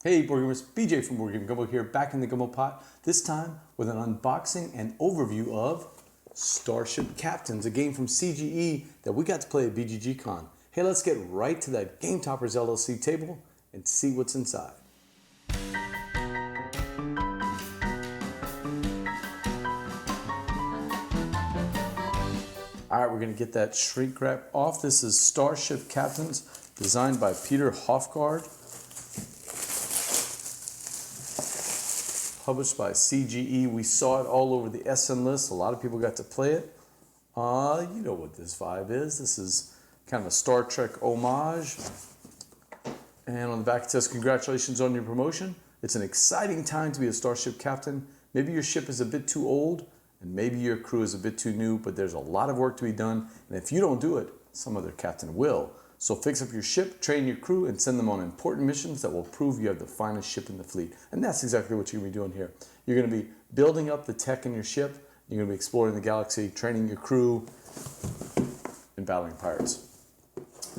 Hey board gamers, BJ from Game Gumbo here, back in the Gumbo pot, this time with an unboxing and overview of Starship Captains, a game from CGE that we got to play at BGG Con. Hey, let's get right to that Game Toppers LLC table and see what's inside. All right, we're gonna get that shrink wrap off. This is Starship Captains, designed by Peter Hoffgaard. Published by CGE. We saw it all over the SN list. A lot of people got to play it. You know what this vibe is. This is kind of a Star Trek homage. And on the back it says, congratulations on your promotion. It's an exciting time to be a Starship Captain. Maybe your ship is a bit too old, and maybe your crew is a bit too new, but there's a lot of work to be done. And if you don't do it, some other captain will. So fix up your ship, train your crew, and send them on important missions that will prove you have the finest ship in the fleet. And that's exactly what you're going to be doing here. You're going to be building up the tech in your ship. You're going to be exploring the galaxy, training your crew, and battling pirates.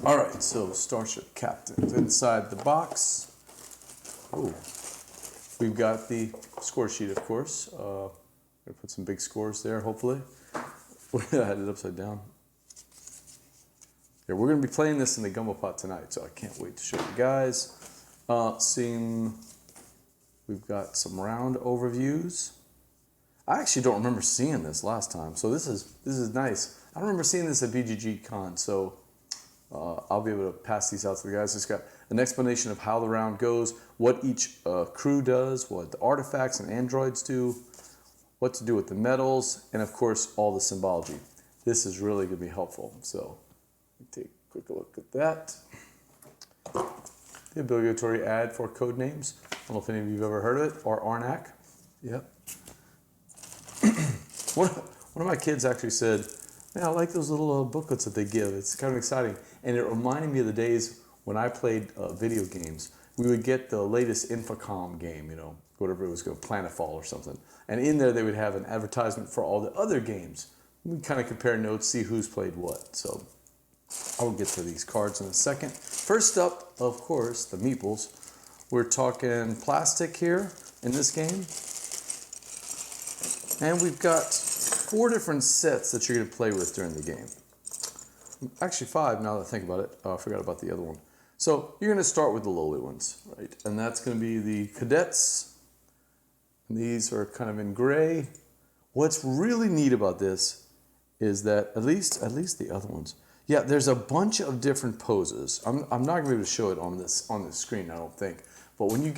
All right, so Starship Captains inside the box. Oh, we've got the score sheet, of course. Gonna put some big scores there, hopefully. I had it upside down. Yeah, we're going to be playing this in the Gumbo pot tonight, so I can't wait to show you guys. We've got some round overviews. I actually don't remember seeing this last time, so this is nice. I don't remember seeing this at BGG Con, so I'll be able to pass these out to the guys. It's got an explanation of how the round goes, what each crew does, what the artifacts and androids do, what to do with the medals, and of course all the symbology. This is really going to be helpful. So take a quick look at that. The obligatory ad for code names. I don't know if any of you have ever heard of it, or Arnak. Yep. One of my kids actually said, man, I like those little booklets that they give. It's kind of exciting. And it reminded me of the days when I played video games. We would get the latest Infocom game, you know, whatever it was, Planetfall or something. And in there they would have an advertisement for all the other games. We kind of compare notes, see who's played what. So I'll get to these cards in a second. First up, of course, the meeples. We're talking plastic here in this game. And we've got 4 different sets that you're going to play with during the game. Actually 5 now that I think about it. Oh, I forgot about the other one. So you're going to start with the lowly ones, right? And that's going to be the cadets. And these are kind of in gray. What's really neat about this is that at least the other ones, yeah, there's a bunch of different poses. I'm not going to be able to show it on this screen, I don't think. But when you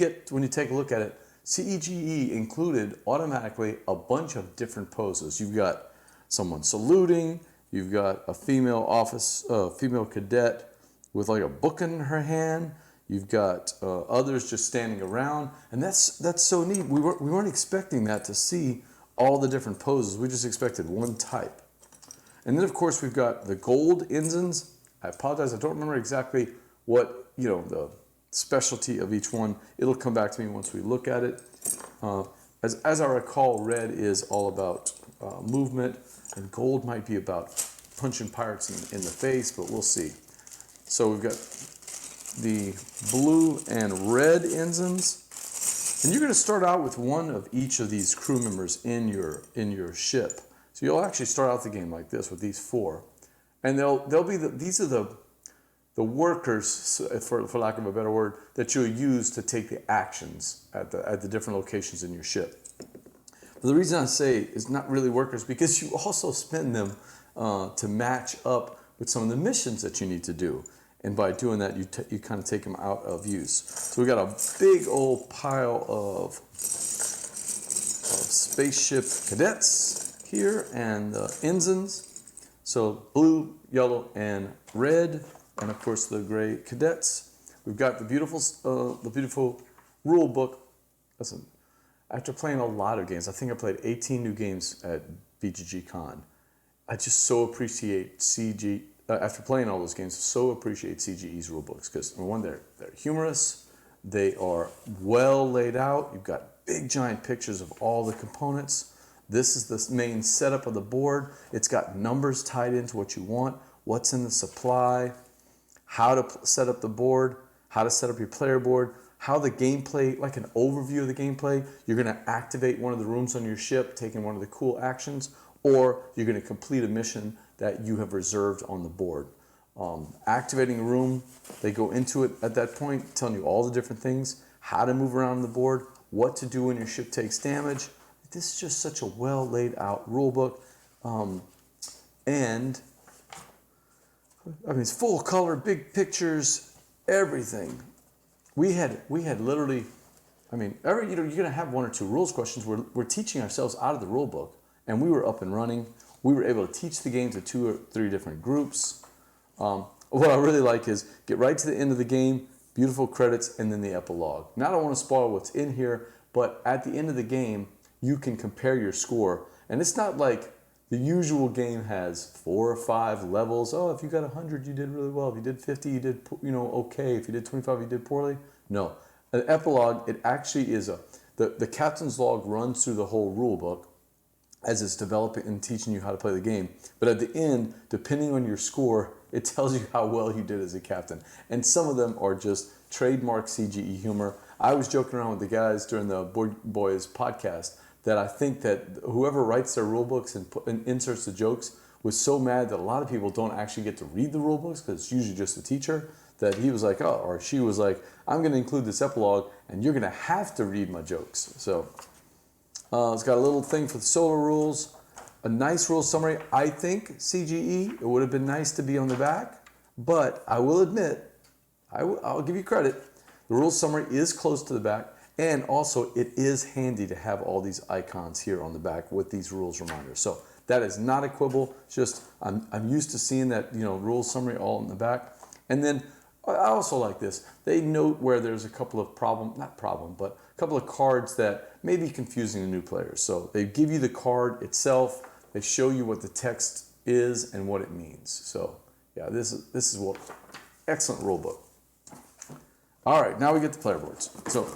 take a look at it, CGE included automatically a bunch of different poses. You've got someone saluting. You've got a female cadet with like a book in her hand. You've got others just standing around, and that's so neat. We weren't expecting that, to see all the different poses. We just expected one type. And then, of course, we've got the gold ensigns. I apologize, I don't remember exactly what, the specialty of each one. It'll come back to me once we look at it. As I recall, red is all about movement, and gold might be about punching pirates in the face, but we'll see. So we've got the blue and red ensigns. And you're going to start out with one of each of these crew members in your ship. So you'll actually start out the game like this with these 4, and these are the workers, for lack of a better word, that you'll use to take the actions at the different locations in your ship. But the reason I say it's not really workers, because you also spend them to match up with some of the missions that you need to do, and by doing that you kind of take them out of use. So we got a big old pile of spaceship cadets here, and ensigns. So blue, yellow, and red, and of course the gray cadets. We've got the beautiful rule book. Listen, after playing a lot of games, I think I played 18 new games at BGG Con. I just so appreciate after playing all those games, so appreciate CGE's rule books, because one, they're humorous, they are well laid out. You've got big giant pictures of all the components. This is the main setup of the board. It's got numbers tied into what you want, what's in the supply, how to set up the board, how to set up your player board, how the gameplay, like an overview of the gameplay. You're going to activate one of the rooms on your ship, taking one of the cool actions, or you're going to complete a mission that you have reserved on the board. Activating a room, they go into it at that point, telling you all the different things, how to move around the board, what to do when your ship takes damage. This is just such a well laid out rule book. And I mean, it's full color, big pictures, everything. We had literally, I mean, you're going to have one or two rules questions. We're teaching ourselves out of the rule book, and we were up and running. We were able to teach the game to 2 or 3 different groups. What I really like is get right to the end of the game, beautiful credits, and then the epilogue. Now, I don't want to spoil what's in here, but at the end of the game, you can compare your score. And it's not like the usual game has 4 or 5 levels. Oh, if you got 100, you did really well. If you did 50, you did, okay. If you did 25, you did poorly. No. An epilogue, it actually is the captain's log runs through the whole rule book as it's developing and teaching you how to play the game. But at the end, depending on your score, it tells you how well you did as a captain. And some of them are just trademark CGE humor. I was joking around with the guys during the Board Boys podcast that I think that whoever writes their rule books and inserts the jokes was so mad that a lot of people don't actually get to read the rule books because it's usually just the teacher, that he was like, oh, or she was like, I'm going to include this epilogue and you're going to have to read my jokes. So it's got a little thing for the solar rules, a nice rule summary. I think CGE, it would have been nice to be on the back, but I will admit, I'll give you credit, the rule summary is close to the back. And also, it is handy to have all these icons here on the back with these rules reminders. So that is not a quibble. Just I'm used to seeing that rule summary all in the back. And then I also like this. They note where there's a couple of but a couple of cards that may be confusing to new players. So they give you the card itself. They show you what the text is and what it means. So yeah, this is what excellent rule book. All right, now we get the player boards. So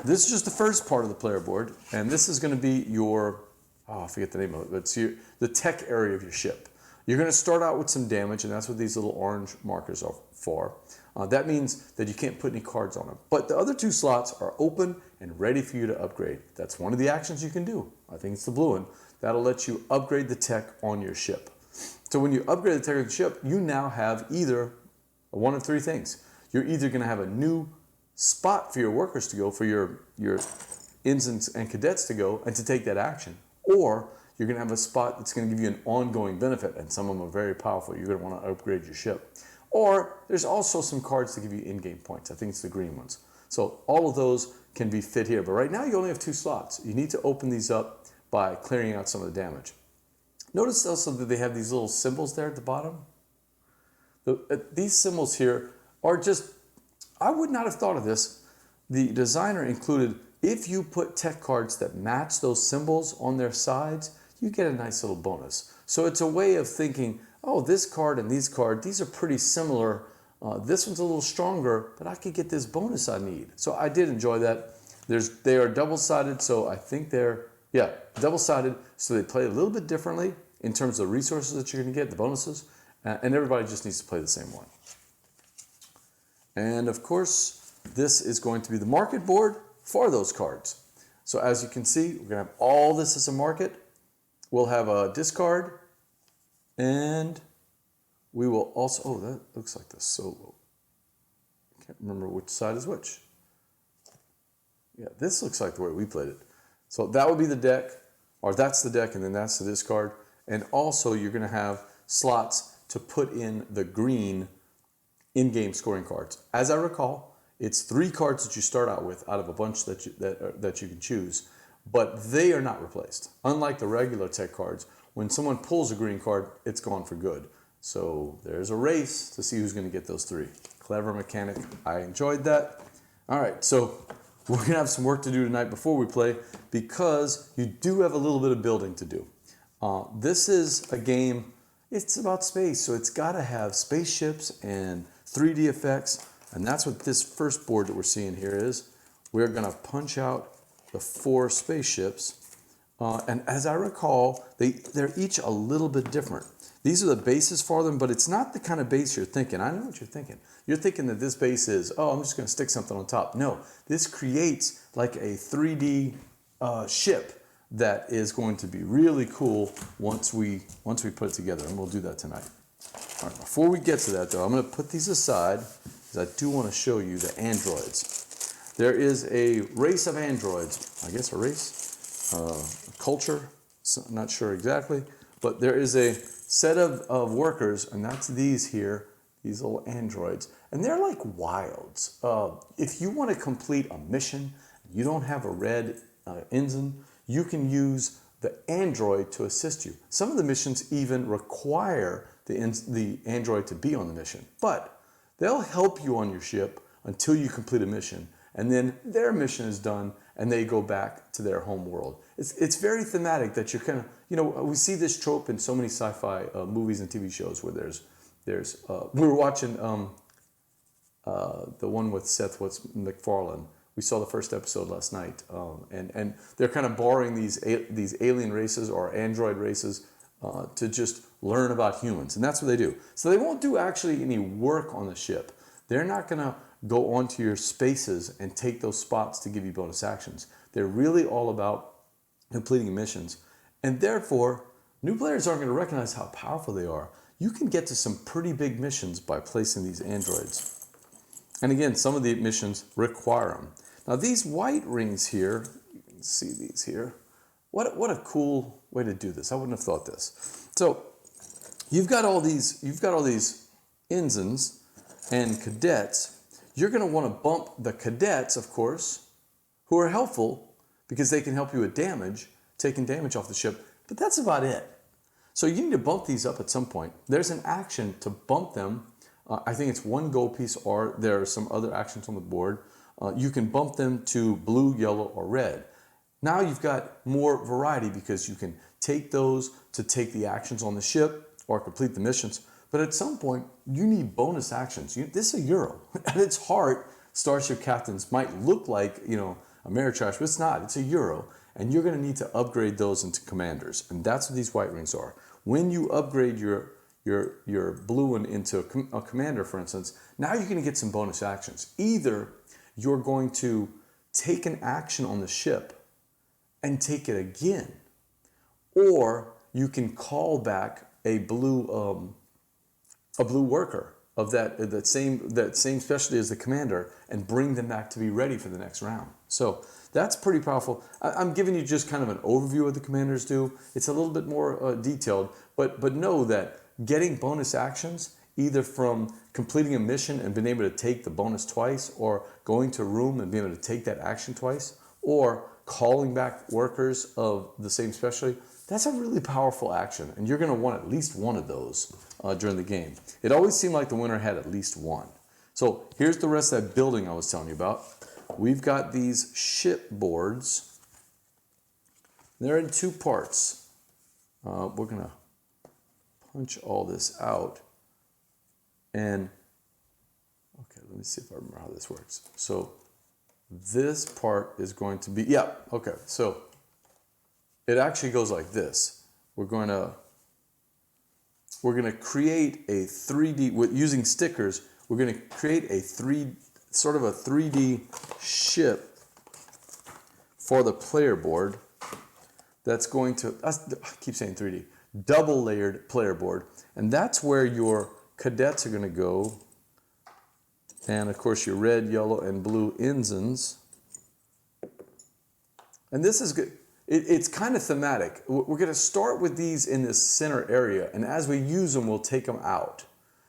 this is just the first part of the player board, and this is going to be your, I forget the name of it, but it's the tech area of your ship. You're going to start out with some damage, and that's what these little orange markers are for. That means that you can't put any cards on them. But the other 2 slots are open and ready for you to upgrade. That's one of the actions you can do. I think it's the blue one. That'll let you upgrade the tech on your ship. So when you upgrade the tech of the ship, you now have either one of 3 things. You're either going to have a new spot for your workers to go, for your ensigns and cadets to go and to take that action, or you're going to have a spot that's going to give you an ongoing benefit, and some of them are very powerful. You're going to want to upgrade your ship. Or there's also some cards to give you in-game points. I think it's the green ones. So all of those can be fit here, but right now you only have 2 slots. You need to open these up by clearing out some of the damage. Notice also that they have these little symbols there at the bottom. These symbols here are just, I would not have thought of this. The designer included, if you put tech cards that match those symbols on their sides, you get a nice little bonus. So it's a way of thinking, oh, this card and these are pretty similar. This one's a little stronger, but I could get this bonus I need. So I did enjoy that. They are double-sided, so I think they're, double-sided, so they play a little bit differently in terms of the resources that you're going to get, the bonuses, and everybody just needs to play the same one. And of course, this is going to be the market board for those cards. So as you can see, we're going to have all this as a market. We'll have a discard, and we will also, oh, that looks like the solo. I can't remember which side is which. Yeah, this looks like the way we played it. So that would be the deck, or that's the deck, and then that's the discard. And also you're going to have slots to put in the green in-game scoring cards. As I recall, it's 3 cards that you start out with out of a bunch that you can choose, but they are not replaced. Unlike the regular tech cards, when someone pulls a green card, it's gone for good. So there's a race to see who's going to get those 3. Clever mechanic. I enjoyed that. All right, so we're going to have some work to do tonight before we play, because you do have a little bit of building to do. This is a game, it's about space, so it's got to have spaceships and 3D effects, and that's what this first board that we're seeing here is. We're going to punch out the 4 spaceships, and as I recall, they're each a little bit different. These are the bases for them, but it's not the kind of base you're thinking. I know what you're thinking. You're thinking that this base is, oh, I'm just going to stick something on top. No, this creates like a 3D ship that is going to be really cool once we put it together, and we'll do that tonight. All right, before we get to that though, I'm going to put these aside because I do want to show you the androids. There is a race of androids. I guess a race, a culture. So I'm not sure exactly, but there is a set of workers, and that's these here, these little androids, and they're like wilds. If you want to complete a mission, you don't have a red ensign, you can use the android to assist you. Some of the missions even require the android to be on the mission, but they'll help you on your ship until you complete a mission, and then their mission is done and they go back to their home world. It's very thematic that you're kind of, you know, we see this trope in so many sci-fi movies and TV shows where we were watching the one with Seth MacFarlane. We saw the first episode last night, and they're kind of borrowing these alien races or android races to just learn about humans, and that's what they do. So they won't do actually any work on the ship. They're not going to go onto your spaces and take those spots to give you bonus actions. They're really all about completing missions, and therefore new players aren't going to recognize how powerful they are. You can get to some pretty big missions by placing these androids, and again, some of the missions require them. Now these white rings here, you can see these here. What a cool way to do this. I wouldn't have thought this. So you've got all these ensigns and cadets. You're going to want to bump the cadets, of course, who are helpful because they can help you with damage, taking damage off the ship, but that's about it. So you need to bump these up at some point. There's an action to bump them. I think it's one gold piece, or there are some other actions on the board. You can bump them to blue, yellow, or red. Now you've got more variety because you can take those to take the actions on the ship or complete the missions. But at some point, you need bonus actions. This is a Euro. At its heart, Starship Captains might look like, you know, Ameritrash, but it's not. It's a Euro. And you're going to need to upgrade those into commanders. And that's what these white rings are. When you upgrade your blue one into a commander, for instance, now you're going to get some bonus actions. Either you're going to take an action on the ship and take it again, or you can call back a blue worker of that same specialty as the commander and bring them back to be ready for the next round. So that's pretty powerful. I'm giving you just kind of an overview of the commanders do. It's a little bit more detailed, but know that getting bonus actions either from completing a mission and being able to take the bonus twice, or going to a room and being able to take that action twice, or calling back workers of the same specialty, that's a really powerful action, and you're going to want at least one of those during the game. It always seemed like the winner had at least one. So here's the rest of that building I was telling you about. We've got these ship boards. They're in two parts. We're going to punch all this out. And, okay, let me see if I remember how this works. So this part is going to be, yeah, okay. So it actually goes like this. We're going to create a 3D, using stickers, we're going to create a sort of a 3D ship for the player board that's going to, I keep saying 3D, double layered player board. And that's where your cadets are going to go. And of course your red, yellow, and blue ensigns. And this is good. It's kind of thematic. We're going to start with these in this center area, and as we use them, we'll take them out.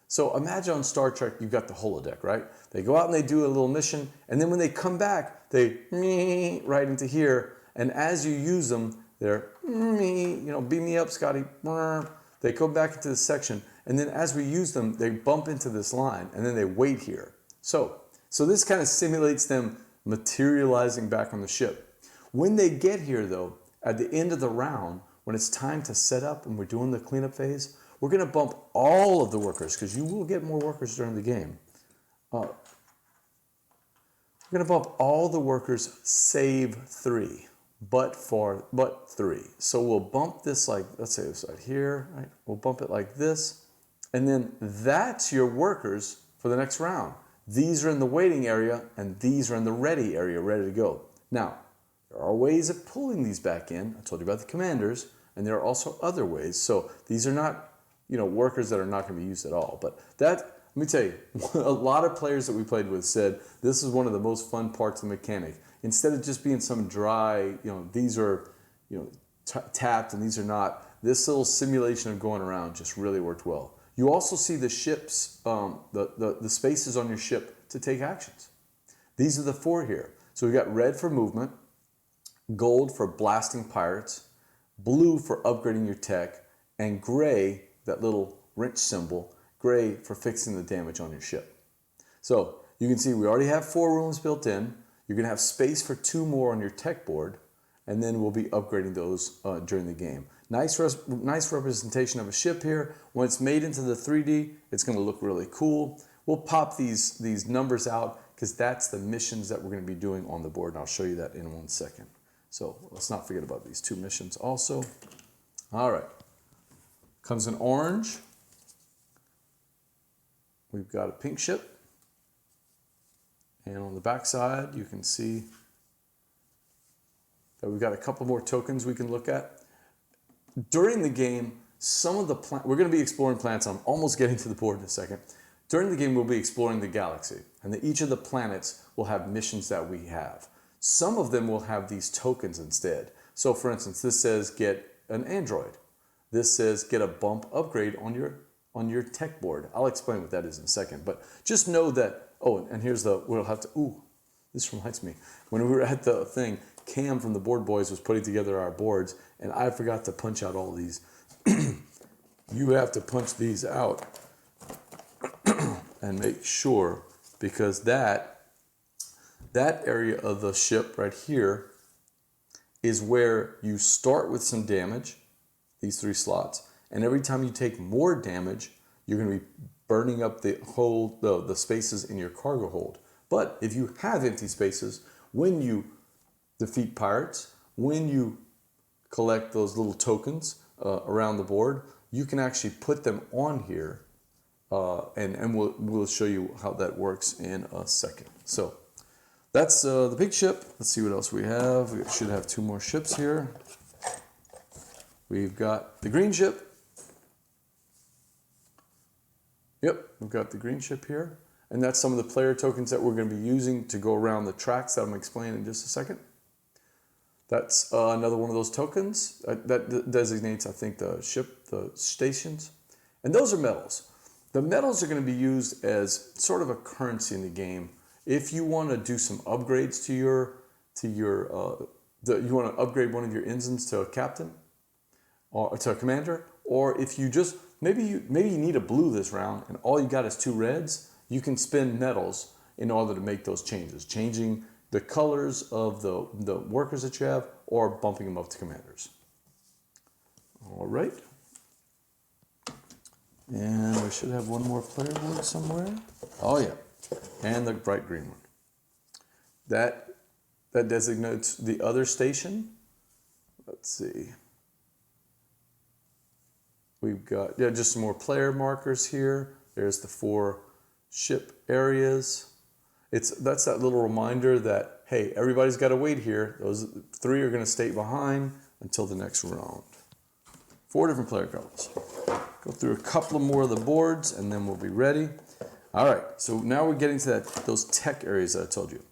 So imagine on Star Trek, you've got the holodeck, right? They go out and they do a little mission, and then when they come back, they right into here, and as you use them, they're, beam me up, Scotty. They go back into this section, and then as we use them, they bump into this line, and then they wait here. So this kind of simulates them materializing back on the ship. When they get here, though, at the end of the round, when it's time to set up and we're doing the cleanup phase, we're going to bump all of the workers, because you will get more workers during the game. We're going to bump all the workers save 3. but 3. So we'll bump this like, let's say this right here, right? We'll bump it like this, and then that's your workers for the next round. These are in the waiting area, and these are in the ready area, ready to go. Now, there are ways of pulling these back in. I told you about the commanders, and there are also other ways. So these are not, workers that are not going to be used at all. But that, let me tell you, a lot of players that we played with said this is one of the most fun parts of the mechanic. Instead of just being some dry, these are, tapped and these are not. This little simulation of going around just really worked well. You also see the ships, the spaces on your ship to take actions. These are the 4 here. So we've got red for movement, gold for blasting pirates, blue for upgrading your tech, and gray, that little wrench symbol, gray for fixing the damage on your ship. So you can see we already have 4 rooms built in. You're going to have space for 2 more on your tech board, and then we'll be upgrading those during the game. Nice representation of a ship here. When it's made into the 3D, it's going to look really cool. We'll pop these numbers out because that's the missions that we're going to be doing on the board, and I'll show you that in 1 second. So let's not forget about these 2 missions also. All right. Comes in orange. We've got a pink ship. And on the back side, you can see that we've got a couple more tokens we can look at. During the game, some of the we're going to be exploring planets. I'm almost getting to the board in a second. During the game, we'll be exploring the galaxy, and each of the planets will have missions that we have. Some of them will have these tokens instead. So for instance, this says get an android. This says get a bump upgrade on your tech board. I'll explain what that is in a second, but just know that, oh, and here's we'll have to, ooh, this reminds me. When we were at the thing, Cam from the Board Boys was putting together our boards, and I forgot to punch out all these. You have to punch these out and make sure, because that area of the ship right here is where you start with some damage, these 3 slots, and every time you take more damage, you're going to be burning up the spaces in your cargo hold. But if you have empty spaces, when you defeat pirates, when you collect those little tokens around the board, you can actually put them on here, and we'll show you how that works in a second. So that's the big ship. Let's see what else we have. We should have 2 more ships here. We've got the green ship. Yep, we've got the green ship here. And that's some of the player tokens that we're going to be using to go around the tracks that I'm going to explain in just a second. That's another one of those tokens that designates, I think, the ship, the stations. And those are medals. The medals are going to be used as sort of a currency in the game. If you want to do some upgrades to you want to upgrade one of your ensigns to a captain or to a commander, or if you just maybe you need a blue this round and all you got is 2 reds, you can spend medals in order to make those changes, changing the colors of the workers that you have or bumping them up to commanders. All right. And we should have 1 more player board somewhere. Oh yeah, and the bright green one. That designates the other station. Let's see. We've got just some more player markers here. There's the 4 ship areas. That's that little reminder that, hey, everybody's got to wait here. Those 3 are going to stay behind until the next round. 4 different player colors. Go through a couple more of the boards and then we'll be ready. All right, so now we're getting to those tech areas that I told you.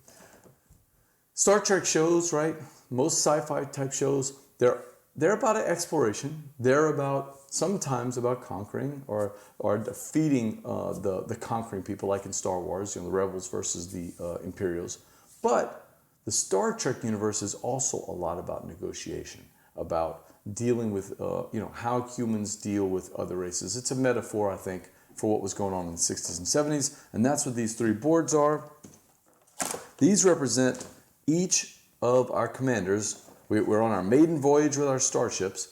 Star Trek shows, right? Most sci-fi type shows, they're about exploration. They're sometimes about conquering or defeating the conquering people, like in Star Wars, the rebels versus the Imperials. But the Star Trek universe is also a lot about negotiation, about dealing with how humans deal with other races. It's a metaphor, I think, for what was going on in the 60s and 70s, and that's what these 3 boards are. These represent each of our commanders. We're on our maiden voyage with our starships,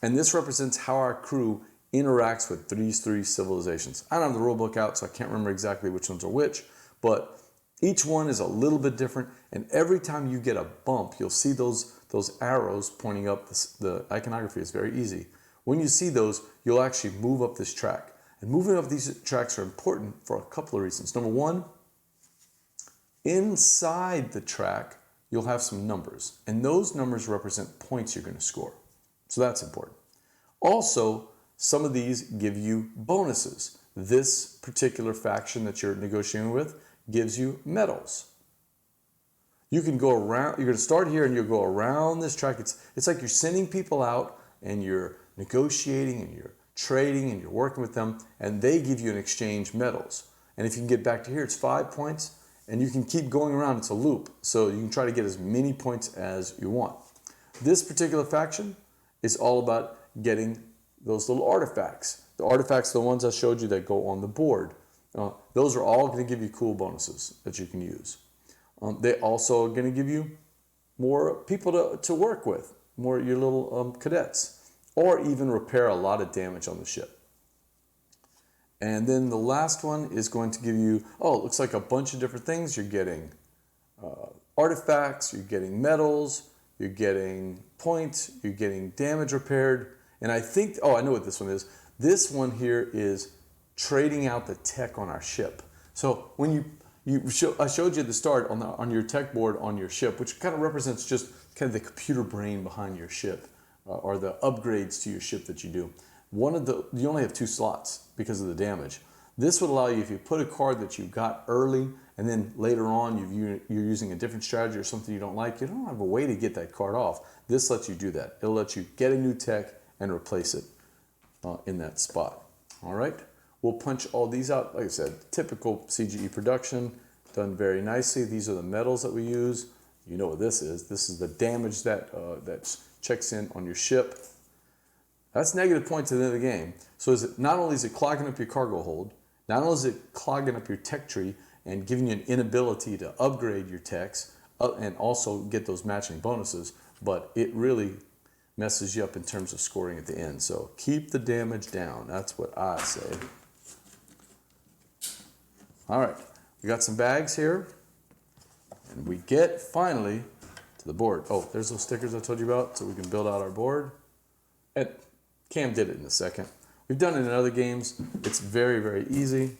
and this represents how our crew interacts with these 3 civilizations. I don't have the rule book out, so I can't remember exactly which ones are which, but each one is a little bit different, and every time you get a bump, you'll see those those arrows pointing up, the iconography is very easy. When you see those, you'll actually move up this track. And moving up these tracks are important for a couple of reasons. Number one, inside the track, you'll have some numbers. And those numbers represent points you're going to score. So that's important. Also, some of these give you bonuses. This particular faction that you're negotiating with gives you medals. You can go around, you're going to start here and you'll go around this track. It's like you're sending people out and you're negotiating and you're trading and you're working with them, and they give you in exchange medals. And if you can get back to here, it's 5 points, and you can keep going around. It's a loop, so you can try to get as many points as you want. This particular faction is all about getting those little artifacts. The artifacts are the ones I showed you that go on the board. Those are all going to give you cool bonuses that you can use. They also are going to give you more people to work with, more your little cadets, or even repair a lot of damage on the ship. And then the last one is going to give you, oh, it looks like a bunch of different things. You're getting artifacts, you're getting medals, you're getting points, you're getting damage repaired. And I think, oh, I know what this one is. This one here is trading out the tech on our ship. So when I showed you at the start on your tech board on your ship, which kind of represents just kind of the computer brain behind your ship, or the upgrades to your ship that you do. You only have 2 slots because of the damage. This would allow you, if you put a card that you got early and then later on you're using a different strategy or something you don't like, you don't have a way to get that card off. This lets you do that. It'll let you get a new tech and replace it in that spot. All right, we'll punch all these out. Like I said, typical CGE production, done very nicely. These are the medals that we use. You know what this is. This is the damage that checks in on your ship. That's negative points at the end of the game. So not only is it clogging up your cargo hold, not only is it clogging up your tech tree and giving you an inability to upgrade your techs and also get those matching bonuses, but it really messes you up in terms of scoring at the end. So keep the damage down. That's what I say. All right, we got some bags here, and we get finally to the board. Oh, there's those stickers I told you about, so we can build out our board. And Cam did it in a second. We've done it in other games. It's very, very easy.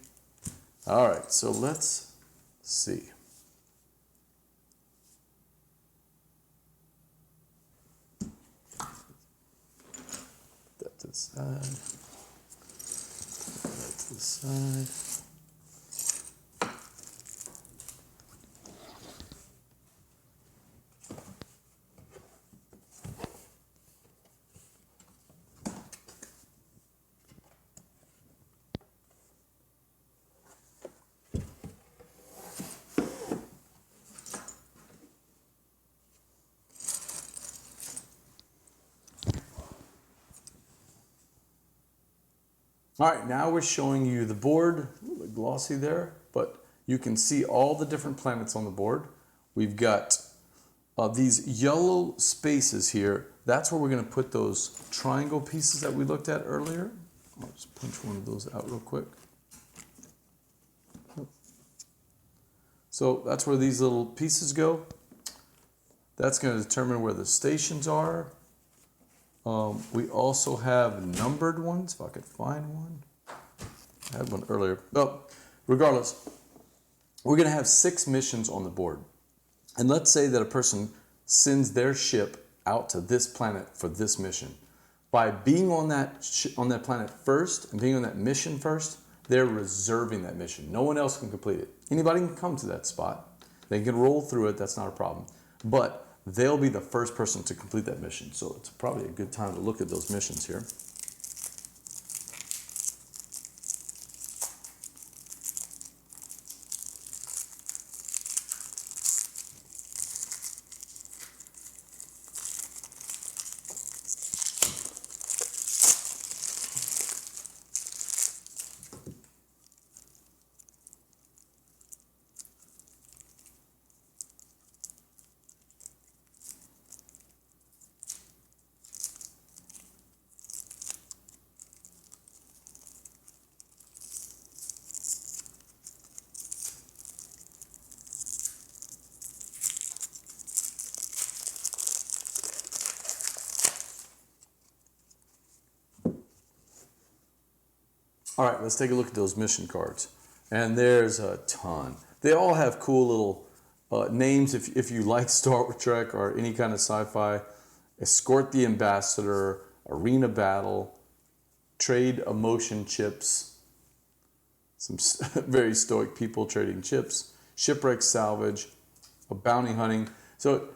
All right, so let's see. That to the side. That to the side. All right, now we're showing you the board, a little bit glossy there, but you can see all the different planets on the board. We've got these yellow spaces here. That's where we're going to put those triangle pieces that we looked at earlier. I'll just punch one of those out real quick. So that's where these little pieces go. That's going to determine where the stations are. We also have numbered ones, if I could find one. I had one earlier. Well, regardless, we're going to have 6 missions on the board. And let's say that a person sends their ship out to this planet for this mission. By being on that planet first and being on that mission first, they're reserving that mission. No one else can complete it. Anybody can come to that spot. They can roll through it. That's not a problem. But they'll be the first person to complete that mission. So it's probably a good time to look at those missions here. All right, let's take a look at those mission cards. And there's a ton. They all have cool little names if you like Star Trek or any kind of sci-fi. Escort the Ambassador, Arena Battle, Trade Emotion Chips, some very stoic people trading chips, Shipwreck Salvage, a bounty hunting. So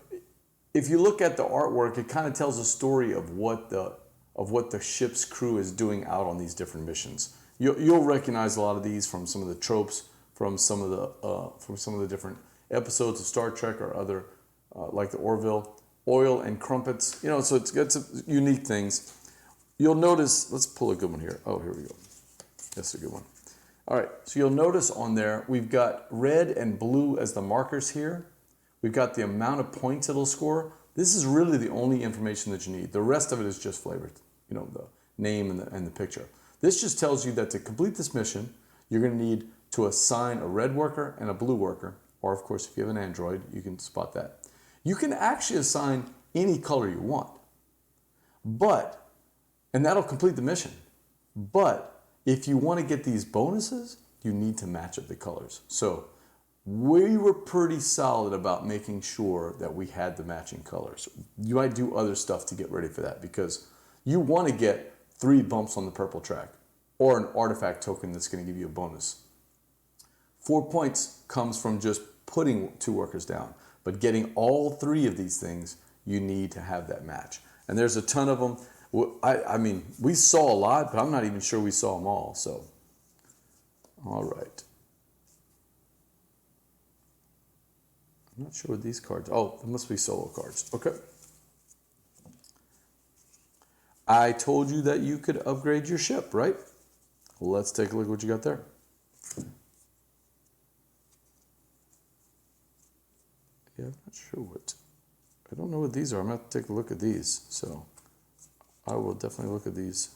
if you look at the artwork, it kind of tells a story of what the ship's crew is doing out on these different missions. You'll recognize a lot of these from some of the tropes, from some of the different episodes of Star Trek or other, like the Orville, oil and crumpets. You know, so it's got some unique things. You'll notice. Let's pull a good one here. Oh, here we go. That's a good one. All right. So you'll notice on there we've got red and blue as the markers here. We've got the amount of points it'll score. This is really the only information that you need. The rest of it is just flavored. You know, the name and the picture. This just tells you that to complete this mission, you're going to need to assign a red worker and a blue worker. Or, of course, if you have an Android, you can spot that. You can actually assign any color you want. And that'll complete the mission. But if you want to get these bonuses, you need to match up the colors. So we were pretty solid about making sure that we had the matching colors. You might do other stuff to get ready for that because you want to get 3 bumps on the purple track or an artifact token that's going to give you a bonus. 4 points comes from just putting 2 workers down, but getting all 3 of these things, you need to have that match. And there's a ton of them. I mean, we saw a lot, but I'm not even sure we saw them all. So, all right. I'm not sure what these cards. Oh, they must be solo cards. Okay. I told you that you could upgrade your ship, right? Let's take a look at what you got there. Yeah, I'm not sure what. I don't know what these are. I'm going to have to take a look at these. So I will definitely look at these.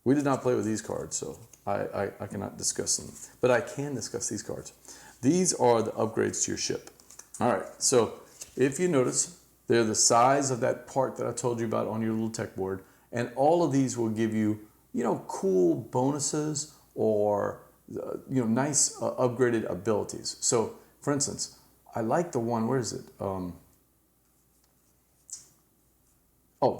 We did not play with these cards, so I cannot discuss them. But I can discuss these cards. These are the upgrades to your ship. All right, so if you notice, they're the size of that part that I told you about on your little tech board. And all of these will give you, you know, cool bonuses or, you know, nice upgraded abilities. So, for instance, I like the one, where is it? Oh,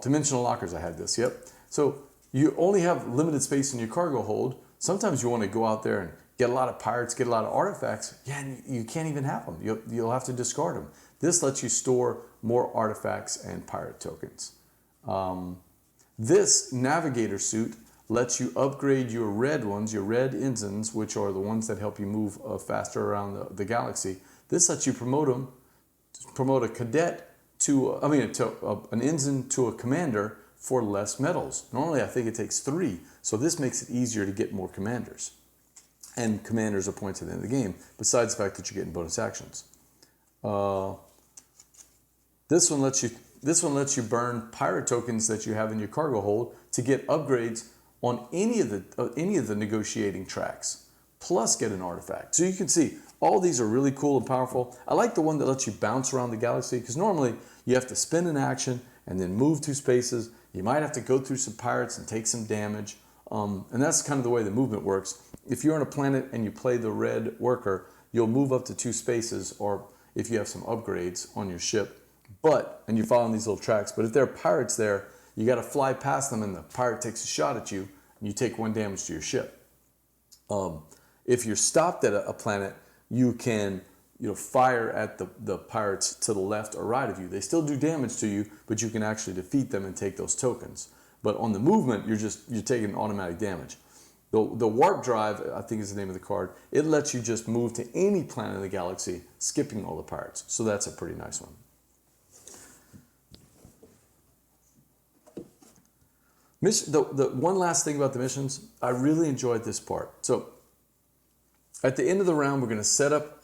dimensional lockers, I had this, yep. So you only have limited space in your cargo hold. Sometimes you want to go out there and get a lot of pirates, get a lot of artifacts. Yeah, and you can't even have them. You'll have to discard them. This lets you store more artifacts and pirate tokens. This navigator suit lets you upgrade your red ones, your red ensigns, which are the ones that help you move faster around the galaxy. This lets you promote a cadet to, an ensign to a commander for less medals. Normally, I think it takes 3, so this makes it easier to get more commanders. And commanders are points at the end of the game, besides the fact that you're getting bonus actions. This one lets you burn pirate tokens that you have in your cargo hold to get upgrades on any of the negotiating tracks, plus get an artifact. So you can see all these are really cool and powerful. I like the one that lets you bounce around the galaxy because normally you have to spin an action and then move 2 spaces. You might have to go through some pirates and take some damage. And that's kind of the way the movement works. If you're on a planet and you play the red worker, you'll move up to 2 spaces, or if you have some upgrades on your ship, and you're following these little tracks. But if there are pirates there, you got to fly past them and the pirate takes a shot at you and you take 1 damage to your ship. If you're stopped at a planet, you can fire at the pirates to the left or right of you. They still do damage to you, but you can actually defeat them and take those tokens. But on the movement, you're taking automatic damage. The warp drive, I think is the name of the card, it lets you just move to any planet in the galaxy, skipping all the pirates. So that's a pretty nice one. The one last thing about the missions, I really enjoyed this part. So at the end of the round, we're going to set up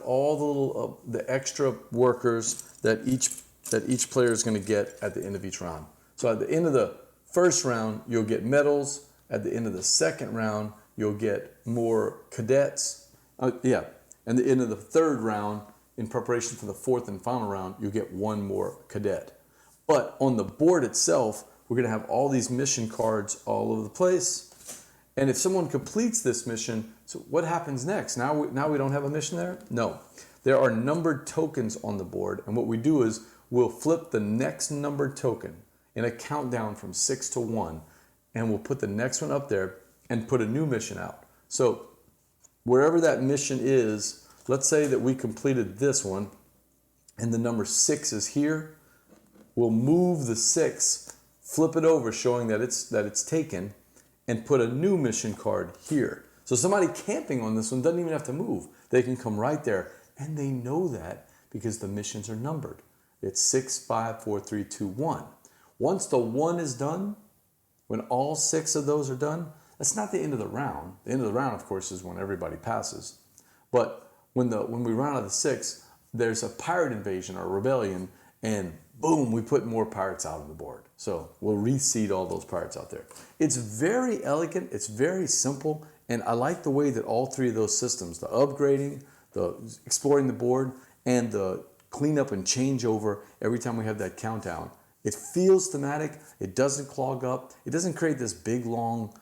all the little the extra workers that each player is going to get at the end of each round. So at the end of the first round, you'll get medals. At the end of the second round, you'll get more cadets. And the end of the third round, in preparation for the 4th and final round, you'll get 1 more cadet. But on the board itself, we're going to have all these mission cards all over the place. And if someone completes this mission, so what happens next? Now we don't have a mission there? No. There are numbered tokens on the board, and what we do is we'll flip the next numbered token in a countdown from 6 to 1, and we'll put the next one up there and put a new mission out. So wherever that mission is, let's say that we completed this one and the number 6 is here, we'll move the 6, flip it over showing that it's taken, and put a new mission card here. So somebody camping on this one doesn't even have to move. They can come right there, and they know that because the missions are numbered. It's 6, 5, 4, 3, 2, 1. Once the 1 is done, when all 6 of those are done, that's not the end of the round. The end of the round, of course, is when everybody passes. But when we run out of the 6, there's a pirate invasion or rebellion, and boom, we put more pirates out on the board. So we'll reseed all those pirates out there. It's very elegant, it's very simple, and I like the way that all three of those systems, the upgrading, the exploring the board, and the cleanup and changeover every time we have that countdown. It feels thematic, it doesn't clog up, it doesn't create this big long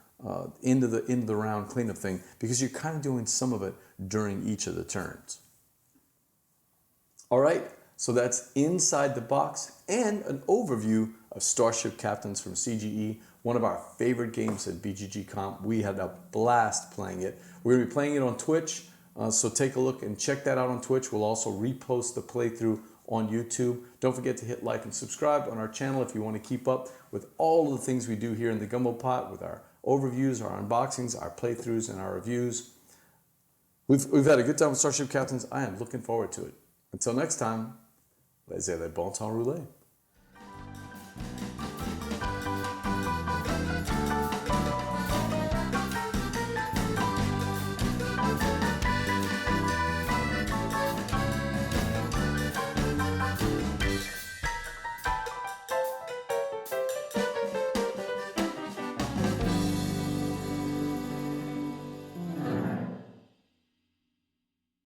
end of the round cleanup thing, because you're kind of doing some of it during each of the turns. All right, so that's inside the box and an overview of Starship Captains from CGE, one of our favorite games at BGG Con. We had a blast playing it. We're going to be playing it on Twitch, so take a look and check that out on Twitch. We'll also repost the playthrough on YouTube. Don't forget to hit like and subscribe on our channel if you want to keep up with all of the things we do here in the Gumbo Pot, with our overviews, our unboxings, our playthroughs, and our reviews. We've had a good time with Starship Captains. I am looking forward to it. Until next time, laissez, bon temps rouler.